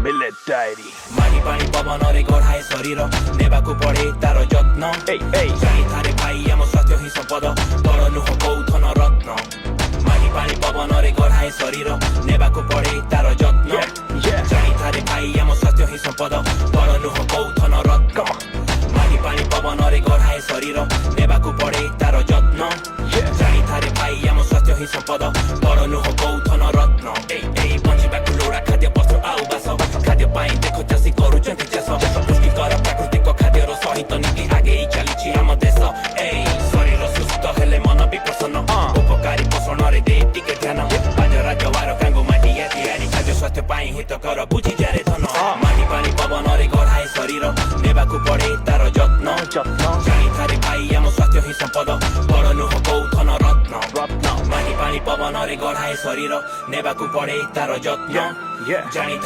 Millet Diary ମାଟି ପାଣି ପବନରେ ଗଢ଼ାଏ ଶରୀର ନେବାକୁ ପଡେ ତାର ଯତ୍ନ ଜାଣିଥାରେ ଭାଇ ଆମ ସ୍ୱାସ୍ଥ୍ୟ ହିଁ ସମ୍ପଦ ବଳ ନୁହଁ କୋଉ ଧନ ରତ୍ନ ମାଟି ପାଣି ପବନରେ ଗଢ଼ାଏ ଶରୀର ନେବାକୁ ପଡେ ତାର ଯତ୍ନ ଜାଣିଥାରେ ଭାଇ ଆମ ସ୍ୱାସ୍ଥ୍ୟ ହିଁ ସମ୍ପଦ ବଳ ନୁହଁ କୋଉ ଧନ ରତ୍ନ ମାଟି ପାଣି ପବନରେ ଗଢ଼ାଏ ଶରୀର ନେବାକୁ ପଡେ ତାର ଯତ୍ନ ଜାଣିଥାରେ ଭାଇ ଆମ ସ୍ୱାସ୍ଥ୍ୟ ହିଁ ସମ୍ପଦ ବଳ ନୁହଁ କୋଉ ଧନ ରତ୍ନ ବଞ୍ଚିବାକୁ ଲୋଡ଼ା ଖାଦ୍ୟ ବସ୍ତ୍ର ଆଉ ବାସ ଖାଦ୍ୟ ପାଇଁ ଦେଖ ଚାଷୀ କରୁଛନ୍ତି ଚାଷ ପୁଷ୍ଟିକର ପ୍ରାକୃତିକ ଖାଦ୍ୟର ସହିତ ନୀତି ଆଗେଇ ଚାଲିଛି ଆମ ଦେଶ ଶରୀର ସୁସ୍ଥ ହେଲେ ମନ ବି ପ୍ରସନ୍ନ ଉପକାରୀ ପୋଷଣରେ ଦେ ଟିକେ ଧ୍ୟାନ ବାଜରା ଜୱାର କାଙ୍ଗୁ ମାଟିଆ ତିଆରି ଖାଦ୍ୟ ସ୍ୱାସ୍ଥ୍ୟ ପାଇଁ ହିତକର ବୁଝି ଯାରେ ଧନ ମାଟି ପାଣି ପବନରେ ଗଢ଼ାଏ ଶରୀର ନେବାକୁ ପଡେ ତାର ଯତ୍ନ ଜାଣିଥାରେ ଭାଇ ଆମ ସ୍ୱାସ୍ଥ୍ୟ ହିଁ ସମ୍ପଦ ବଳ ନୁହଁ କୋଉ ଧନ ରତ୍ନ ମାଟି ପାଣି ପବନରେ ଗଢ଼ାଏ ଶରୀର ନେବାକୁ ପଡେ ତାର ଯତ୍ନ ଜାଣିଥାରେ